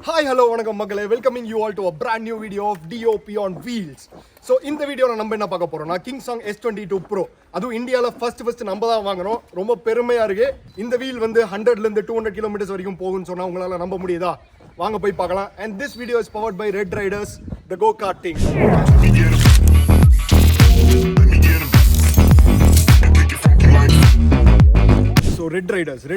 Hi, hello, வணக்கம் மக்களே. Welcoming you all to a brand new video of DOP on wheels. So இந்த வீடியோல நம்ம என்ன பார்க்க போறோம்னா KingSong S22 Pro. அதுவும் இந்தியால ஃபர்ஸ்ட் நம்ம தான் வாங்குறோம். ரொம்ப பெருமையா இருக்கு. இந்த வீல் வந்து 100 ல இருந்து 200 km வரைக்கும் போகும்னு சொன்னா உங்களால நம்ப முடியுதா? வாங்க போய் பார்க்கலாம். And this video is powered by Red Riders, the Go-karting. So Red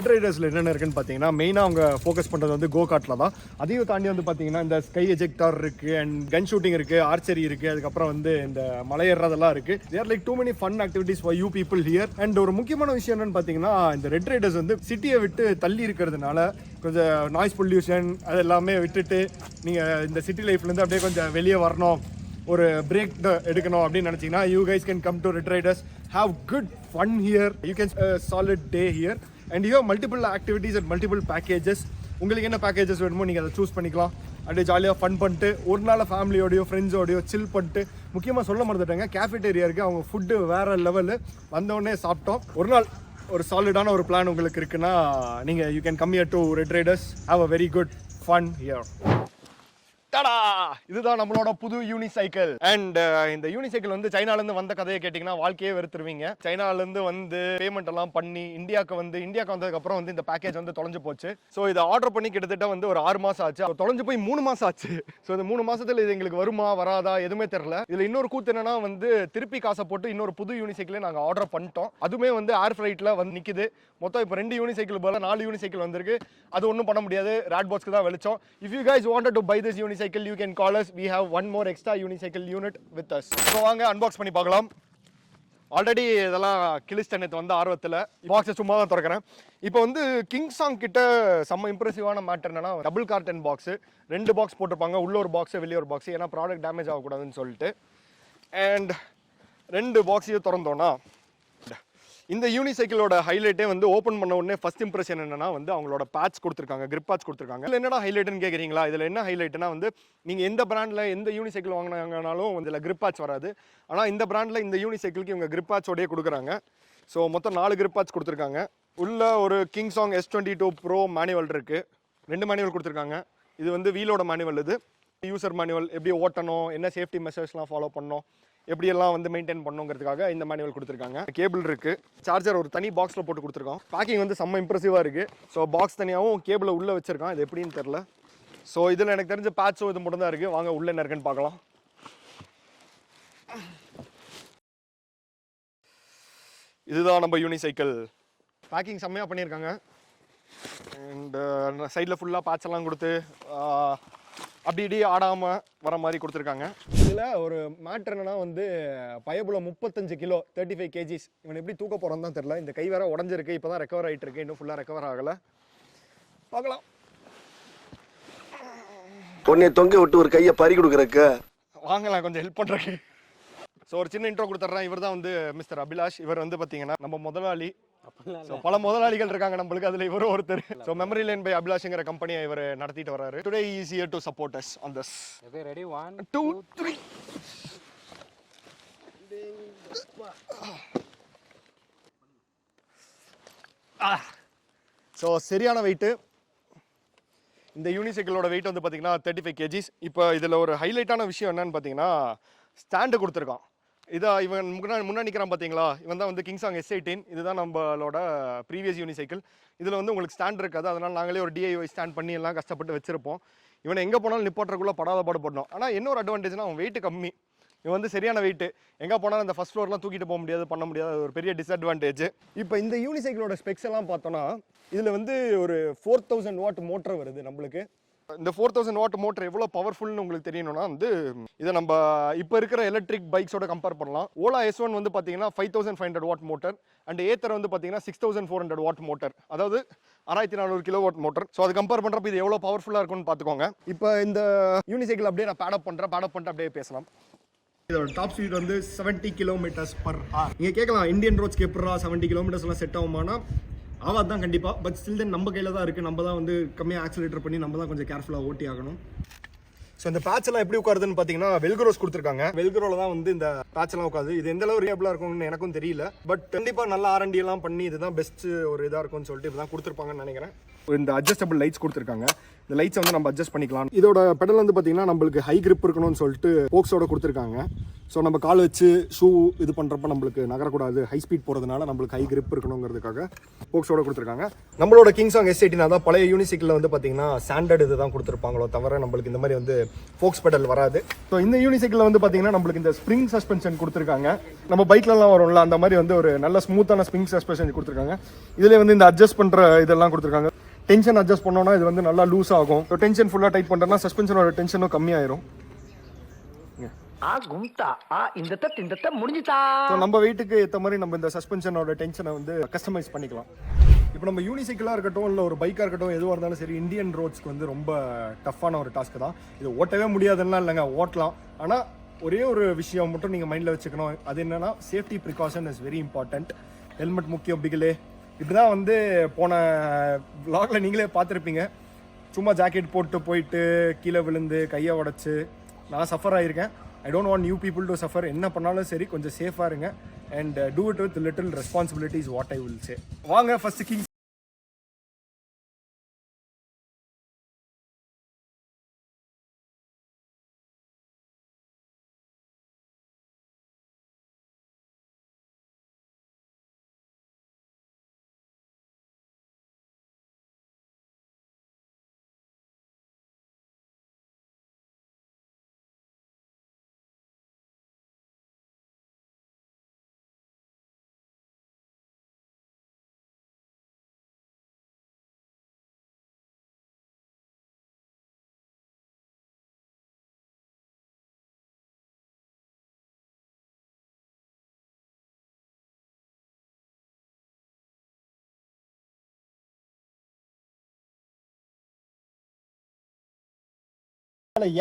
ரைடர்ஸில் என்னென்ன இருக்குன்னு பார்த்தீங்கன்னா மெயினாக அவங்க ஃபோக்கஸ் பண்ணுறது வந்து கோகார்ட்டில் தான். அதையும் தாண்டி வந்து பார்த்தீங்கன்னா இந்த ஸ்கை எஜெக்டார் இருக்குது அண்ட் கன் ஷூட்டிங் இருக்குது, ஆர்ச்சரி இருக்குது, அதுக்கப்புறம் வந்து இந்த மலையேறதெல்லாம் இருக்குது. There like too many fun activities for you people here. And ஒரு முக்கியமான விஷயம் என்னென்னு பார்த்தீங்கன்னா இந்த ரெட் ரைடர்ஸ் வந்து சிட்டியை விட்டு தள்ளி இருக்கிறதுனால கொஞ்சம் நாய்ஸ் பொல்யூஷன் அது எல்லாமே விட்டுட்டு நீங்கள் இந்த சிட்டி லைஃப்லேருந்து அப்படியே கொஞ்சம் வெளியே வரணும், ஒரு பிரேக் எடுக்கணும் அப்படின்னு நினச்சிங்கன்னா you guys can come to Red Riders, have good fun here, you can solid day here and you have multiple activities and multiple packages. உங்களுக்கு என்ன பேக்கேஜஸ் வேணுமோ நீங்கள் அதை சூஸ் பண்ணிக்கலாம். அப்படியே ஜாலியாக ஃபன் பண்ணிட்டு ஒரு நாள் ஃபேமிலியோடையோ ஃப்ரெண்ட்ஸோடையோ சில் பண்ணிட்டு, முக்கியமாக சொல்ல மறந்துட்டாங்க கேஃபிடேரியா இருக்குது, அவங்க ஃபுட்டு வேறு லெவலு. வந்தோடனே சாப்பிட்டோம். ஒரு நாள் ஒரு சாலிடான ஒரு பிளான் உங்களுக்கு இருக்குன்னா நீங்கள் you can come here to red Riders, have a very good fun here. இதுதான் நம்மளோட புது யூனிசைக்கிள். அண்ட் இந்த யூனிசைக்கிள் வந்து சைனாலேருந்து வந்த கதையை கேட்டிங்கன்னா வாழ்க்கையே வெறுத்துருவீங்க. சைனாலேருந்து வந்து பேமெண்ட் எல்லாம் பண்ணி இந்தியாவுக்கு வந்ததுக்கு அப்புறம் வந்து இந்த பேக்கேஜ் வந்து தொலைஞ்சு போச்சு. ஸோ இதை ஆர்டர் பண்ணி கிட்டத்தட்ட வந்து ஒரு 6 மாசம் ஆச்சு. தொலைஞ்சு போய் 3 மாசம் ஆச்சு. ஸோ இந்த 3 மாசத்துல இது எங்களுக்கு வருமா வராதா எதுவுமே தெரியல. இதுல இன்னொரு கூத்து என்னன்னா வந்து திருப்பி காசை போட்டு இன்னொரு புது யூனிசைக்கிளே நாங்கள் ஆர்டர் பண்ணிட்டோம். அதுவுமே வந்து ஏர் ஃபிளைட்ல வந்து நிக்குது. மொத்தம் இப்போ 2 யூனிசைக்கிள் போல 4 யூனிசைக்கிள் வந்திருக்கு. அது ஒன்றும் பண்ண முடியாது, ராட்போர்ட்ஸ்க்கு தான் வெளிச்சம். If you guys wanted to buy this unicycle you can call us, we have one more extra unicycle unit with us. So வாங்க அன்பாக்ஸ் பண்ணி பார்க்கலாம். ஆல்ரெடி இதெல்லாம் கிளிஸ்டன் நேற்று வந்து ஆர்வத்தில் பாக்ஸை சும்மா தான் திறக்கிறேன். இப்போ வந்து கிங்சாங் கிட்ட செம்ம இம்ப்ரெசிவான மேட்டர் என்னன்னா டபுள் கார்டன் பாக்ஸு, 2 பாக்ஸ் போட்டிருப்பாங்க, உள்ள ஒரு பாக்ஸு வெளியே ஒரு பாக்ஸு, ஏன்னா ப்ராடக்ட் டேமேஜ் ஆகக்கூடாதுன்னு சொல்லிட்டு. அண்ட் 2 பாக்ஸையும் திறந்தோன்னா இந்த யூனிசைக்கிளோட ஹைலைட்டே வந்து ஓப்பன் பண்ண உடனே ஃபர்ஸ்ட் இம்ப்ரெஷன் என்னன்னா வந்து அவங்களோட பேட்ச் கொடுத்துருக்காங்க, கிரிப் பேட்ச் கொடுத்துருக்காங்க. இதில் என்னடா ஹைலைட்னு கேட்குறீங்களா? இதில் என்ன ஹைலைட்னா வந்து நீங்கள் எந்த பிராண்டில் எந்த யூனிசைக்கிள் வாங்கினாங்கனாலும் இதில் கிரிப் பேட்ச் வராது. ஆனால் இந்த பிராண்டில் இந்த யூனிசைக்கிளுக்கு இவங்க கிரிப் பேட்சோடய கொடுக்குறாங்க. ஸோ மொத்தம் 4 கிரிப் பேட்ச் கொடுத்துருக்காங்க. உள்ள ஒரு KingSong S22 Pro மேனுவல் இருக்குது, 2 மேனுவல் கொடுத்துருக்காங்க. இது வந்து வீலோட மேனுவல், இது யூசர் மேனுவல், எப்படி ஓட்டணும், என்ன சேஃப்டி மெஷர்ஸ்லாம் ஃபாலோ பண்ணணும், எப்படியெல்லாம் வந்து மெயின்டைன் பண்ணுங்கிறதுக்காக இந்த மேனுவல் கொடுத்துருக்காங்க. கேபிள் இருக்கு, சார்ஜர் ஒரு தனி பாக்ஸில் போட்டு கொடுத்துருக்கோம். பேக்கிங் வந்து செம்ம இம்ப்ரெசிவாக இருக்கு. ஸோ பாக்ஸ் தனியாகவும் கேபிளை உள்ளே வச்சிருக்கான், இது எப்படின்னு தெரில. ஸோ இதில் எனக்கு தெரிஞ்ச பேட்சும் இது மட்டும் தான் இருக்குது. வாங்க உள்ள என்ன இருக்குன்னு பார்க்கலாம். இதுதான் நம்ம யூனிசைக்கிள். பேக்கிங் செம்மையாக பண்ணியிருக்காங்க. அண்ட் சைடில் ஃபுல்லாக பேட்ச் எல்லாம் கொடுத்து அப்படி இப்படி ஆடாமல் வர மாதிரி கொடுத்துருக்காங்க. இதில் ஒரு மேட்ரு என்னன்னா வந்து பயபுல 35 கிலோ 35 kgs. இவன் எப்படி தூக்க போகிறான்னு தான் தெரில. இந்த கை வேற உடஞ்சிருக்கு, இப்போ தான் ரெக்கவர் ஆகிட்டு இருக்கு, இன்னும் ஃபுல்லாக ரெக்கவர் ஆகலை. பார்க்கலாம். பொண்ணை தொங்க விட்டு ஒரு கையை பறி கொடுக்குறக்க வாங்கலாம், கொஞ்சம் ஹெல்ப் பண்ணுறக்கு. ஸோ ஒரு சின்ன இன்ட்ரோ கொடுத்துட்றேன். இவர் தான் வந்து மிஸ்டர் அபிலாஷ். இவர் வந்து பார்த்தீங்கன்னா நம்ம முதலாளி. பல முதலாளிகள் இருக்காங்க நம்மளுக்கு, அதுல இவரும் ஒருத்தர். ஸோ மெமரி லேன் பை அபிலாஷ்ங்கிற கம்பெனியை இவர் நடத்திட்டு வராரு. Today is here to support us on this. Okay, ready 1 2 3. So சரியான வெயிட்டு. இந்த யூனிசைக்கிளோட வெயிட் வந்து பார்த்தீங்கன்னா 35 kgs. இப்போ இதில் ஒரு ஹைலைட்டான விஷயம் என்னன்னு பார்த்தீங்கன்னா ஸ்டாண்டு கொடுத்துருக்கான். இதை இவன் முன்னாடி நிற்கிறான் பார்த்தீங்களா, இவன் தான் வந்து KingSong S18. இதுதான் நம்மளோட ப்ரீவியஸ் யூனிசைக்கிள். இதில் வந்து உங்களுக்கு ஸ்டாண்ட் இருக்காது, அதனால் நாங்களே ஒரு DIY ஸ்டாண்ட் பண்ணி எல்லாம் கஷ்டப்பட்டு வச்சிருப்போம். இவனை எங்கே போனாலும் நிப்பாட்டுறக்குள்ளே படாத பாடு போடணும். ஆனால் என்ன ஒரு அட்வான்டேஜ்னா அவன் வெயிட் கம்மி. இவன் வந்து சரியான வெயிட்டு. எங்கே போனாலும் அந்த ஃபர்ஸ்ட் ஃப்ளோர்லாம் தூக்கிட்டு போக முடியாது, பண்ண முடியாது, அது ஒரு பெரிய டிஸ்அட்வான்டேஜ். இப்போ இந்த யூனிசைக்கிளோட ஸ்பெக்ஸ் எல்லாம் பார்த்தோன்னா இதில் வந்து ஒரு 4000 வாட் மோட்டர் வருது நம்மளுக்கு. இந்த 4000 வாட் மோட்டர் எவ்வளோ பவர்ஃபுல்னு உங்களுக்கு தெரியணும்னா வந்து இதை நம்ம இப்போ இருக்கிற எலக்ட்ரிக் பைக்ஸோட கம்பேர் பண்ணலாம். ஓலா S1 வந்து பார்த்தீங்கன்னா 5500 வாட் மோட்டர் அண்ட் ஏத்தர் வந்து பார்த்தீங்கன்னா 6400 வாட் மோட்டர், அதாவது 6400 கிலோவாட் மோட்டர். ஸோ அது கம்பேர் பண்ணுறப்ப இது எவ்வளோ பவர்ஃபுல்லாக இருக்கும்னு பார்த்துக்கோங்க. இப்போ இந்த யூனிசைக்கிள் அப்படியே நான் பேடப் பண்ணிட்டு அப்படியே பேசலாம். இதோட டாப் ஸ்பீட் வந்து 70 km/h. நீங்கள் கேட்கலாம் இந்தியன் ரோட்ஸ்க்கு எப்படா 70 km செட் ஆகுமானா ஆகாது தான் கண்டிப்பாக. பட் ஸ்டில் தென் நம்ம கையில் தான் இருக்குது. நம்ம தான் வந்து கம்மியாக ஆக்சிலேட்டர் பண்ணி நம்ம தான் கொஞ்சம் கேர்ஃபுல்லாக ஓட்டி ஆகணும். ஸோ இந்த பேட்ச் எல்லாம் எப்படி உட்காருதுன்னு பார்த்தீங்கன்னா வெல்க்ரோஸ் கொடுத்துருக்காங்க. வெல்க்ரோவில் தான் வந்து இந்த பேட்ச் எல்லாம் உட்காது. இது எந்த அளவு ரிலேபிளாக இருக்கும்னு எனக்கும் தெரியல. பட் கண்டிப்பாக நல்லா R&D எல்லாம் பண்ணி இதுதான் பெஸ்ட் ஒரு இதாக இருக்கும்னு சொல்லிட்டு இப்படி தான் கொடுத்துருப்பாங்கன்னு நினைக்கிறேன். இந்த அட்ஜஸ்டபிள் லைட்ஸ் கொடுத்துருக்காங்க. இந்த லைட்ஸ் வந்து நம்ம அட்ஜஸ்ட் பண்ணிக்கலாம். இதோட பெடல் வந்து பார்த்தீங்கன்னா நம்மளுக்கு ஹை கிரிப் இருக்கணும்னு சொல்லிட்டு போக்ஸோட கொடுத்துருக்காங்க. ஸோ நம்ம கால் வச்சு ஷூ இது பண்ணுறப்ப நம்மளுக்கு நகரக்கூடாது, ஹை ஸ்பீட் போகிறதுனால நம்மளுக்கு ஹை கிரிப் இருக்கணுங்கிறதுக்காக போக்ஸோட கொடுத்துருக்காங்க. நம்மளோட கிங்ஸாங் S18 அதான் பழைய யூனிசைக்கிளில் வந்து பார்த்தீங்கன்னா ஸ்டாண்டர்ட் இது தான் கொடுத்துருப்பாங்களோ தவிர நம்மளுக்கு இந்த மாதிரி வந்து போக்ஸ் பெடல் வராது. ஸோ இந்த யூனிசைக்கிளில் வந்து பார்த்தீங்கன்னா நம்மளுக்கு இந்த ஸ்ப்ரிங் சஸ்பென்ஷன் கொடுத்துருக்காங்க. நம்ம பைக்லலாம் வரும்ல அந்த மாதிரி வந்து ஒரு நல்ல ஸ்மூத்தான ஸ்ப்ரிங் சஸ்பென்ஷன் கொடுத்துருக்காங்க. இதில் வந்து இந்த அட்ஜஸ்ட் பண்ணுற இதெல்லாம் கொடுத்துருக்காங்க. டென்ஷன் அட்ஜஸ்ட் பண்ணோன்னா இது வந்து நல்லா லூஸ் ஆகும். ஸோ டென்ஷன் ஃபுல்லாக டைட் பண்ணுறோன்னா சஸ்பென்ஷனோட டென்ஷனும் கம்மியாயிரும். நம்ம வெயிட்டுக்கு ஏற்ற மாதிரி நம்ம இந்த சஸ்பென்ஷனோட டென்ஷனை வந்து கஸ்டமைஸ் பண்ணிக்கலாம். இப்போ நம்ம யூனிசைக்கிளாக இருக்கட்டும் இல்லை ஒரு பைக்காக இருக்கட்டும் எதுவாக இருந்தாலும் சரி, இந்தியன் ரோட்ஸ்க்கு வந்து ரொம்ப டஃப்பான ஒரு டாஸ்க் தான். இது ஓட்டவே முடியாதுன்னா இல்லைங்க, ஓட்டலாம். ஆனால் ஒரே ஒரு விஷயம் மட்டும் நீங்கள் மைண்டில் வச்சுக்கணும். அது என்னன்னா safety precaution is very important. Helmet முக்கியம் பிகிலே. இப்படிதான் வந்து போன vlogல நீங்களே பார்த்துருப்பீங்க. சும்மா ஜாக்கெட் போட்டு போயிட்டு கீழே விழுந்து கையை உடச்சு நான் சஃபர் ஆகியிருக்கேன். I don't want new people to suffer. என்ன பண்ணாலும் சரி கொஞ்சம் சேஃபாக இருங்க and do it with little responsibility is what I will say. வாங்க ஃபர்ஸ்ட் கிங்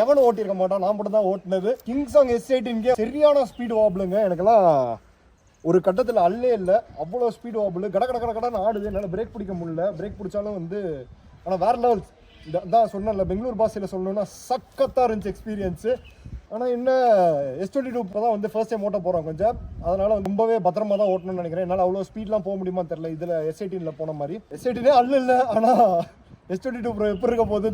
எவனும் ஓட்டிருக்க மாட்டான், நான் மட்டும் தான் ஓட்டினது. கிங்ஸாங் S18 சரியான ஸ்பீடு வாபிளுங்க. எனக்கெல்லாம் ஒரு கட்டத்தில் அல்லே இல்லை, அவ்வளோ ஸ்பீடு வாபிள். கட கட கட கடன்னு ஆடுது. என்னால் பிரேக் பிடிக்க முடியல. பிரேக் பிடிச்சாலும் வந்து ஆனால் வேறு லெவல்ஸ். இதான் சொன்னேன்ல, பெங்களூர் பாஷையில் சொல்லணும்னா சக்கத்தாக இருந்துச்சு எக்ஸ்பீரியன்ஸு. ஆனால் என்ன S22 இப்போ தான் வந்து ஃபர்ஸ்ட் டைம் ஓட்ட போகிறோம் கொஞ்சம். அதனால் ரொம்பவே பத்திரமா தான் ஓட்டணும்னு நினைக்கிறேன். என்னால் அவ்வளோ ஸ்பீட்லாம் போக முடியுமா தெரியல இதில் S18 போன மாதிரி. S18 அல்ல இல்லை, ஆனால் S22 Pro எப்படி இருக்க போகுது.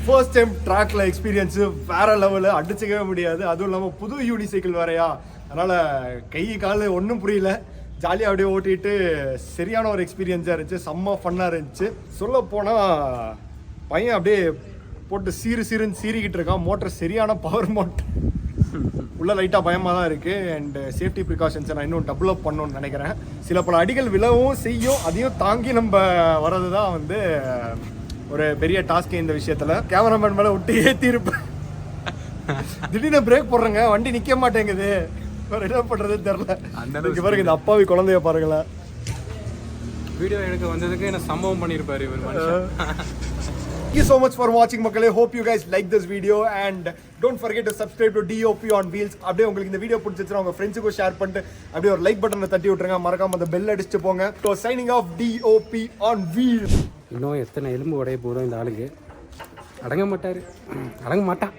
ஃபர்ஸ்ட் டைம் ட்ராக்ல எக்ஸ்பீரியன்ஸு வேற லெவலு, அடிச்சுக்கவே முடியாது. அதுவும் இல்லாமல் புது யூனிசைக்கிள் வேறையா, அதனால் கை கால் ஒன்றும் புரியல. ஜாலியாக அப்படியே ஓட்டிட்டு சரியான ஒரு எக்ஸ்பீரியன்ஸாக இருந்துச்சு. செம்ம ஃபன்னாக இருந்துச்சு. சொல்ல போனால் பையன் அப்படியே போட்டு சீருன்னு சீறிக்கிட்டு இருக்கான். மோட்டர் சரியான பவர் மோட்டர். உள்ள லைட்டாக பயமாக தான் இருக்குது. அண்ட் சேஃப்டி ப்ரிகாஷன்ஸை நான் இன்னும் டெவலப் பண்ணணும்னு நினைக்கிறேன். சில பல அடிகள் விழவும் செய்யும், அதையும் தாங்கி நம்ம வர்றது தான் வந்து ஒரு பெரிய டாஸ்க். இந்த விஷயத்துல கேமராமேன் மேல விட்டு ஏத்தி இருப்பேன். திடீர்னு பிரேக் போடுறேங்க, வண்டி நிக்க மாட்டேங்குது. என்ன பண்றது தெரியல. பாருங்க இந்த அப்பாவி குழந்தைய பாருங்களேன். வீடியோ எடுக்க வந்ததுக்கு என்ன சம்பவம் பண்ணிருப்பாரு இவர் மனுஷன். Thank you so much for watching மக்களே. Hope you guys like this video and don't forget to subscribe to DOP on Wheels. அப்படியே உங்களுக்கு இந்த வீடியோ பிடிச்சிருந்தா உங்க ஃப்ரெண்ட்ஸுக்கு ஷேர் பண்ணிட்டு அப்படியே ஒரு லைக் பட்டனை தட்டி விட்டுருங்க. மறக்காம அந்த பெல் அடிச்சுட்டு போங்க. So signing off, DOP on Wheels. இன்னும் எத்தனை எலும்பு உடைய போதும் இந்த ஆளுக்கு. அடங்க மாட்டான்.